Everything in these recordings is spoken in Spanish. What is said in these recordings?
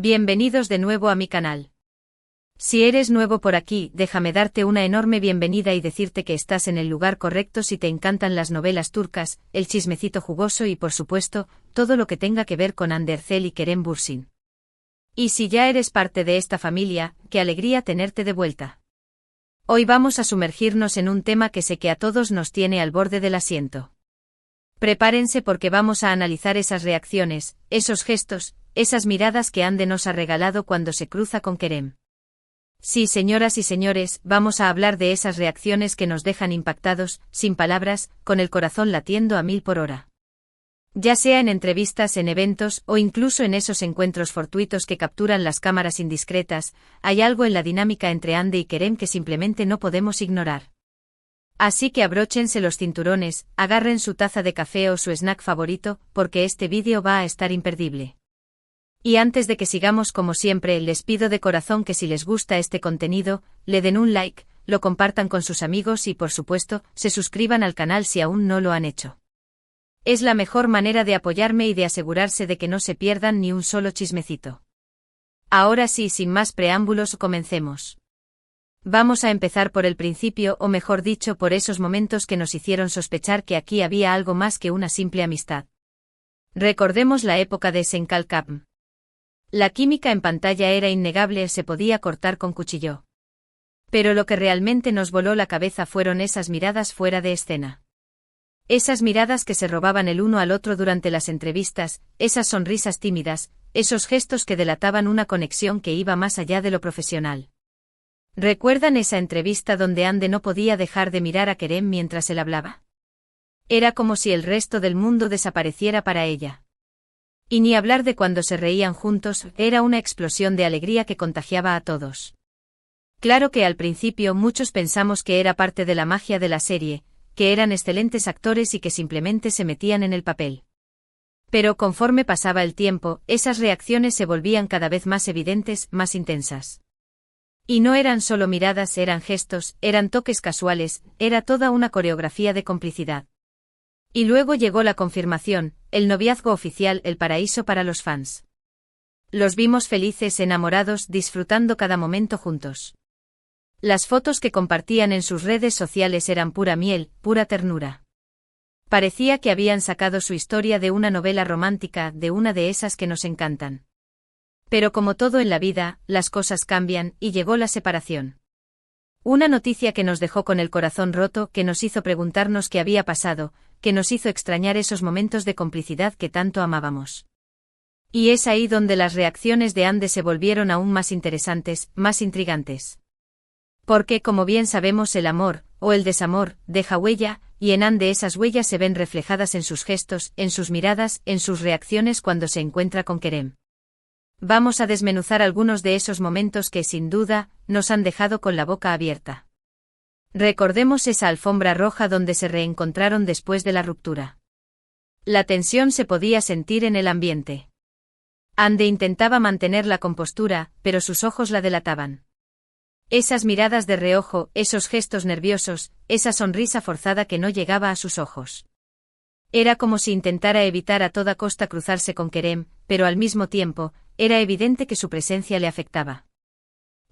Bienvenidos de nuevo a mi canal. Si eres nuevo por aquí, déjame darte una enorme bienvenida y decirte que estás en el lugar correcto si te encantan las novelas turcas, el chismecito jugoso y por supuesto, todo lo que tenga que ver con Hande Erçel y Kerem Bürsin. Y si ya eres parte de esta familia, qué alegría tenerte de vuelta. Hoy vamos a sumergirnos en un tema que sé que a todos nos tiene al borde del asiento. Prepárense porque vamos a analizar esas reacciones, esos gestos, esas miradas que Hande nos ha regalado cuando se cruza con Kerem. Sí, señoras y señores, vamos a hablar de esas reacciones que nos dejan impactados, sin palabras, con el corazón latiendo a 1000 por hora. Ya sea en entrevistas, en eventos, o incluso en esos encuentros fortuitos que capturan las cámaras indiscretas, hay algo en la dinámica entre Hande y Kerem que simplemente no podemos ignorar. Así que abróchense los cinturones, agarren su taza de café o su snack favorito, porque este vídeo va a estar imperdible. Y antes de que sigamos, como siempre, les pido de corazón que si les gusta este contenido, le den un like, lo compartan con sus amigos y por supuesto, se suscriban al canal si aún no lo han hecho. Es la mejor manera de apoyarme y de asegurarse de que no se pierdan ni un solo chismecito. Ahora sí, sin más preámbulos, comencemos. Vamos a empezar por el principio, o mejor dicho, por esos momentos que nos hicieron sospechar que aquí había algo más que una simple amistad. Recordemos la época de Senkalkapm. La química en pantalla era innegable, se podía cortar con cuchillo. Pero lo que realmente nos voló la cabeza fueron esas miradas fuera de escena. Esas miradas que se robaban el uno al otro durante las entrevistas, esas sonrisas tímidas, esos gestos que delataban una conexión que iba más allá de lo profesional. ¿Recuerdan esa entrevista donde Hande no podía dejar de mirar a Kerem mientras él hablaba? Era como si el resto del mundo desapareciera para ella. Y ni hablar de cuando se reían juntos, era una explosión de alegría que contagiaba a todos. Claro que al principio muchos pensamos que era parte de la magia de la serie, que eran excelentes actores y que simplemente se metían en el papel. Pero conforme pasaba el tiempo, esas reacciones se volvían cada vez más evidentes, más intensas. Y no eran solo miradas, eran gestos, eran toques casuales, era toda una coreografía de complicidad. Y luego llegó la confirmación, el noviazgo oficial, el paraíso para los fans. Los vimos felices, enamorados, disfrutando cada momento juntos. Las fotos que compartían en sus redes sociales eran pura miel, pura ternura. Parecía que habían sacado su historia de una novela romántica, de una de esas que nos encantan. Pero como todo en la vida, las cosas cambian, y llegó la separación. Una noticia que nos dejó con el corazón roto, que nos hizo preguntarnos qué había pasado, que nos hizo extrañar esos momentos de complicidad que tanto amábamos. Y es ahí donde las reacciones de Hande se volvieron aún más interesantes, más intrigantes. Porque, como bien sabemos, el amor, o el desamor, deja huella, y en Hande esas huellas se ven reflejadas en sus gestos, en sus miradas, en sus reacciones cuando se encuentra con Kerem. Vamos a desmenuzar algunos de esos momentos que, sin duda, nos han dejado con la boca abierta. Recordemos esa alfombra roja donde se reencontraron después de la ruptura. La tensión se podía sentir en el ambiente. Hande intentaba mantener la compostura, pero sus ojos la delataban. Esas miradas de reojo, esos gestos nerviosos, esa sonrisa forzada que no llegaba a sus ojos. Era como si intentara evitar a toda costa cruzarse con Kerem, pero al mismo tiempo, era evidente que su presencia le afectaba.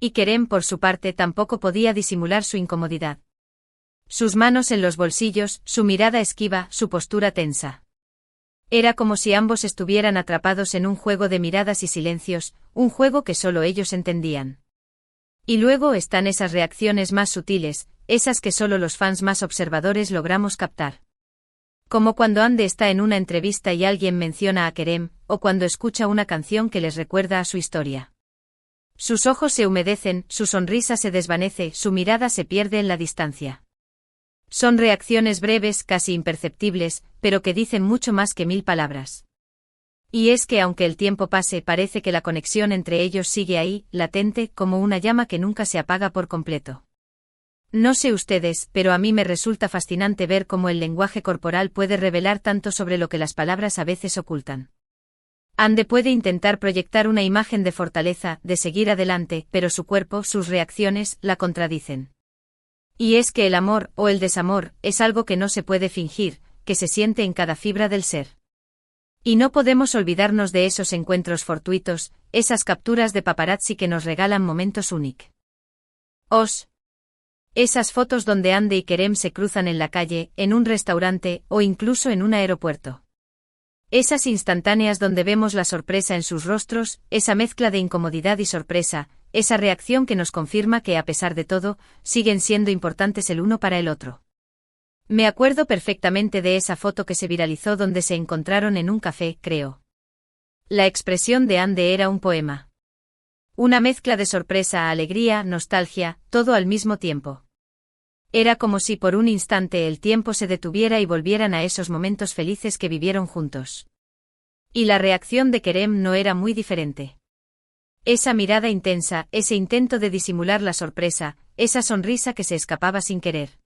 Y Kerem, por su parte, tampoco podía disimular su incomodidad. Sus manos en los bolsillos, su mirada esquiva, su postura tensa. Era como si ambos estuvieran atrapados en un juego de miradas y silencios, un juego que solo ellos entendían. Y luego están esas reacciones más sutiles, esas que solo los fans más observadores logramos captar. Como cuando Hande está en una entrevista y alguien menciona a Kerem, o cuando escucha una canción que les recuerda a su historia. Sus ojos se humedecen, su sonrisa se desvanece, su mirada se pierde en la distancia. Son reacciones breves, casi imperceptibles, pero que dicen mucho más que 1000 palabras. Y es que aunque el tiempo pase, parece que la conexión entre ellos sigue ahí, latente, como una llama que nunca se apaga por completo. No sé ustedes, pero a mí me resulta fascinante ver cómo el lenguaje corporal puede revelar tanto sobre lo que las palabras a veces ocultan. Hande puede intentar proyectar una imagen de fortaleza, de seguir adelante, pero su cuerpo, sus reacciones, la contradicen. Y es que el amor, o el desamor, es algo que no se puede fingir, que se siente en cada fibra del ser. Y no podemos olvidarnos de esos encuentros fortuitos, esas capturas de paparazzi que nos regalan momentos únicos. Esas fotos donde Andy y Kerem se cruzan en la calle, en un restaurante o incluso en un aeropuerto. Esas instantáneas donde vemos la sorpresa en sus rostros, esa mezcla de incomodidad y sorpresa, esa reacción que nos confirma que a pesar de todo, siguen siendo importantes el uno para el otro. Me acuerdo perfectamente de esa foto que se viralizó donde se encontraron en un café, creo. La expresión de Andy era un poema. Una mezcla de sorpresa, alegría, nostalgia, todo al mismo tiempo. Era como si por un instante el tiempo se detuviera y volvieran a esos momentos felices que vivieron juntos. Y la reacción de Kerem no era muy diferente. Esa mirada intensa, ese intento de disimular la sorpresa, esa sonrisa que se escapaba sin querer.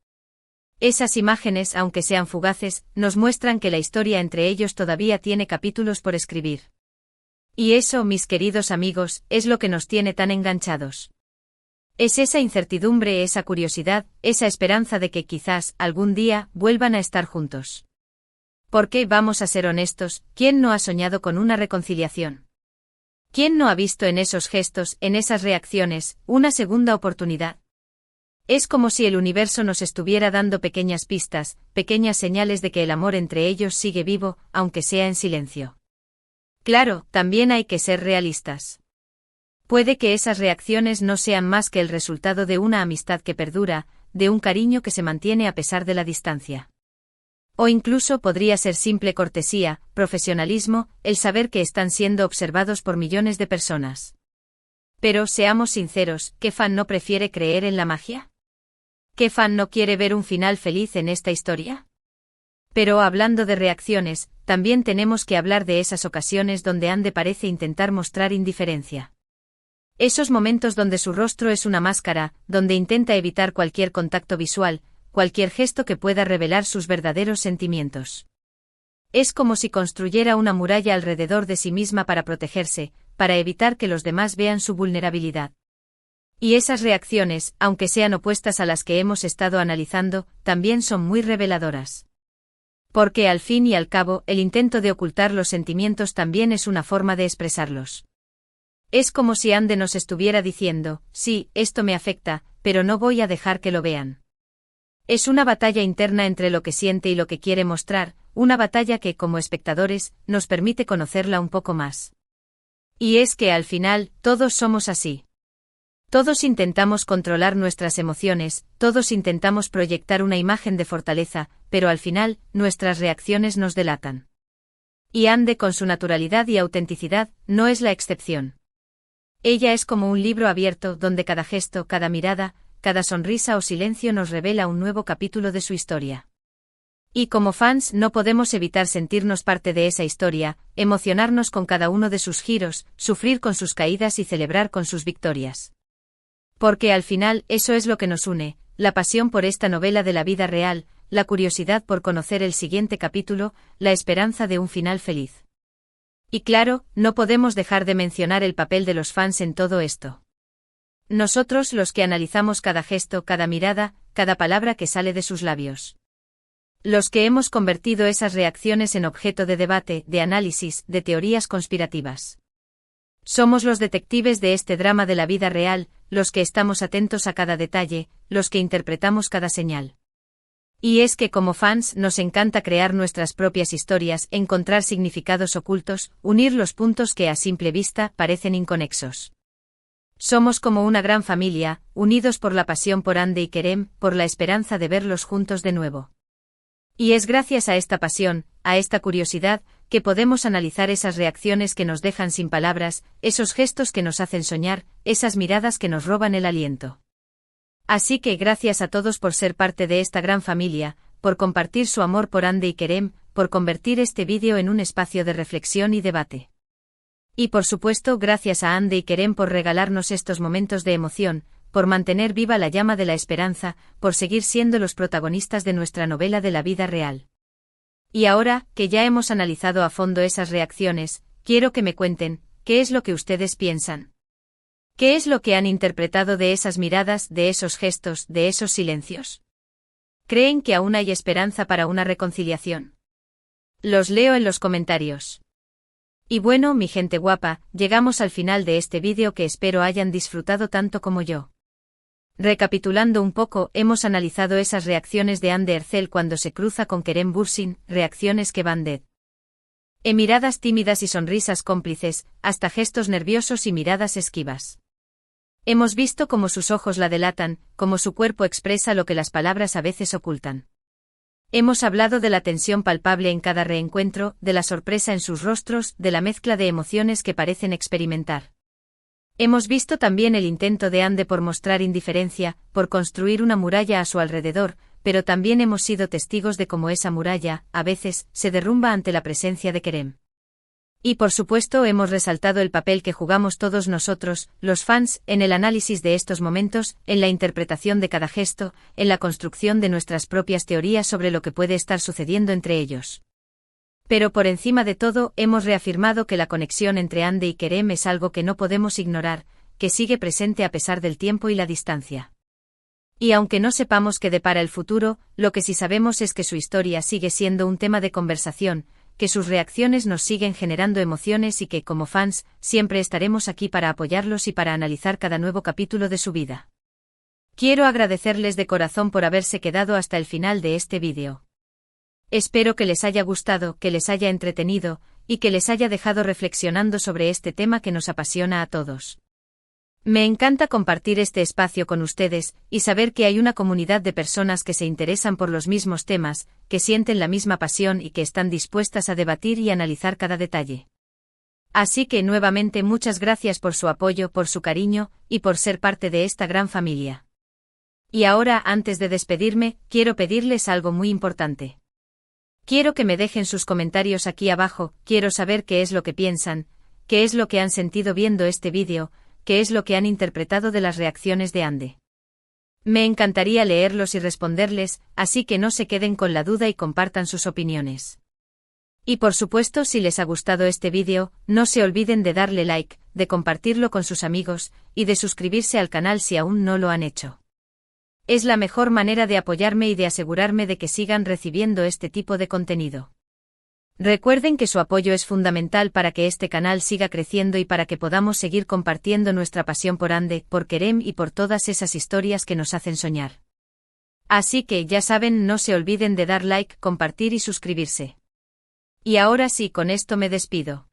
Esas imágenes, aunque sean fugaces, nos muestran que la historia entre ellos todavía tiene capítulos por escribir. Y eso, mis queridos amigos, es lo que nos tiene tan enganchados. Es esa incertidumbre, esa curiosidad, esa esperanza de que quizás, algún día, vuelvan a estar juntos. Porque, vamos a ser honestos, ¿quién no ha soñado con una reconciliación? ¿Quién no ha visto en esos gestos, en esas reacciones, una segunda oportunidad? Es como si el universo nos estuviera dando pequeñas pistas, pequeñas señales de que el amor entre ellos sigue vivo, aunque sea en silencio. Claro, también hay que ser realistas. Puede que esas reacciones no sean más que el resultado de una amistad que perdura, de un cariño que se mantiene a pesar de la distancia. O incluso podría ser simple cortesía, profesionalismo, el saber que están siendo observados por millones de personas. Pero seamos sinceros, ¿qué fan no prefiere creer en la magia? ¿Qué fan no quiere ver un final feliz en esta historia? Pero hablando de reacciones, también tenemos que hablar de esas ocasiones donde Andy parece intentar mostrar indiferencia. Esos momentos donde su rostro es una máscara, donde intenta evitar cualquier contacto visual, cualquier gesto que pueda revelar sus verdaderos sentimientos. Es como si construyera una muralla alrededor de sí misma para protegerse, para evitar que los demás vean su vulnerabilidad. Y esas reacciones, aunque sean opuestas a las que hemos estado analizando, también son muy reveladoras. Porque al fin y al cabo, el intento de ocultar los sentimientos también es una forma de expresarlos. Es como si Andy nos estuviera diciendo, sí, esto me afecta, pero no voy a dejar que lo vean. Es una batalla interna entre lo que siente y lo que quiere mostrar, una batalla que, como espectadores, nos permite conocerla un poco más. Y es que al final, todos somos así. Todos intentamos controlar nuestras emociones, todos intentamos proyectar una imagen de fortaleza, pero al final, nuestras reacciones nos delatan. Y Andy, con su naturalidad y autenticidad, no es la excepción. Ella es como un libro abierto donde cada gesto, cada mirada, cada sonrisa o silencio nos revela un nuevo capítulo de su historia. Y como fans no podemos evitar sentirnos parte de esa historia, emocionarnos con cada uno de sus giros, sufrir con sus caídas y celebrar con sus victorias. Porque al final eso es lo que nos une, la pasión por esta novela de la vida real, la curiosidad por conocer el siguiente capítulo, la esperanza de un final feliz. Y claro, no podemos dejar de mencionar el papel de los fans en todo esto. Nosotros los que analizamos cada gesto, cada mirada, cada palabra que sale de sus labios. Los que hemos convertido esas reacciones en objeto de debate, de análisis, de teorías conspirativas. Somos los detectives de este drama de la vida real, los que estamos atentos a cada detalle, los que interpretamos cada señal. Y es que como fans nos encanta crear nuestras propias historias, encontrar significados ocultos, unir los puntos que a simple vista parecen inconexos. Somos como una gran familia, unidos por la pasión por Andy y Kerem, por la esperanza de verlos juntos de nuevo. Y es gracias a esta pasión, a esta curiosidad, que podemos analizar esas reacciones que nos dejan sin palabras, esos gestos que nos hacen soñar, esas miradas que nos roban el aliento. Así que gracias a todos por ser parte de esta gran familia, por compartir su amor por Andy y Kerem, por convertir este vídeo en un espacio de reflexión y debate. Y por supuesto gracias a Andy y Kerem por regalarnos estos momentos de emoción, por mantener viva la llama de la esperanza, por seguir siendo los protagonistas de nuestra novela de la vida real. Y ahora, que ya hemos analizado a fondo esas reacciones, quiero que me cuenten, ¿qué es lo que ustedes piensan? ¿Qué es lo que han interpretado de esas miradas, de esos gestos, de esos silencios? ¿Creen que aún hay esperanza para una reconciliación? Los leo en los comentarios. Y bueno, mi gente guapa, llegamos al final de este vídeo que espero hayan disfrutado tanto como yo. Recapitulando un poco, hemos analizado esas reacciones de Anne Ercel cuando se cruza con Kerem Bürsin, reacciones que van de miradas tímidas y sonrisas cómplices, hasta gestos nerviosos y miradas esquivas. Hemos visto cómo sus ojos la delatan, cómo su cuerpo expresa lo que las palabras a veces ocultan. Hemos hablado de la tensión palpable en cada reencuentro, de la sorpresa en sus rostros, de la mezcla de emociones que parecen experimentar. Hemos visto también el intento de Anne por mostrar indiferencia, por construir una muralla a su alrededor, pero también hemos sido testigos de cómo esa muralla, a veces, se derrumba ante la presencia de Kerem. Y por supuesto hemos resaltado el papel que jugamos todos nosotros, los fans, en el análisis de estos momentos, en la interpretación de cada gesto, en la construcción de nuestras propias teorías sobre lo que puede estar sucediendo entre ellos. Pero por encima de todo, hemos reafirmado que la conexión entre Anne y Kerem es algo que no podemos ignorar, que sigue presente a pesar del tiempo y la distancia. Y aunque no sepamos qué depara el futuro, lo que sí sabemos es que su historia sigue siendo un tema de conversación, que sus reacciones nos siguen generando emociones y que, como fans, siempre estaremos aquí para apoyarlos y para analizar cada nuevo capítulo de su vida. Quiero agradecerles de corazón por haberse quedado hasta el final de este vídeo. Espero que les haya gustado, que les haya entretenido, y que les haya dejado reflexionando sobre este tema que nos apasiona a todos. Me encanta compartir este espacio con ustedes, y saber que hay una comunidad de personas que se interesan por los mismos temas, que sienten la misma pasión y que están dispuestas a debatir y analizar cada detalle. Así que nuevamente muchas gracias por su apoyo, por su cariño, y por ser parte de esta gran familia. Y ahora, antes de despedirme, quiero pedirles algo muy importante. Quiero que me dejen sus comentarios aquí abajo, quiero saber qué es lo que piensan, qué es lo que han sentido viendo este vídeo, qué es lo que han interpretado de las reacciones de Anne. Me encantaría leerlos y responderles, así que no se queden con la duda y compartan sus opiniones. Y por supuesto, si les ha gustado este vídeo, no se olviden de darle like, de compartirlo con sus amigos, y de suscribirse al canal si aún no lo han hecho. Es la mejor manera de apoyarme y de asegurarme de que sigan recibiendo este tipo de contenido. Recuerden que su apoyo es fundamental para que este canal siga creciendo y para que podamos seguir compartiendo nuestra pasión por Anne, por Kerem y por todas esas historias que nos hacen soñar. Así que ya saben, no se olviden de dar like, compartir y suscribirse. Y ahora sí, con esto me despido.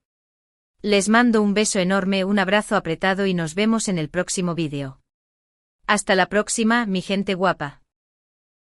Les mando un beso enorme, un abrazo apretado y nos vemos en el próximo vídeo. Hasta la próxima, mi gente guapa.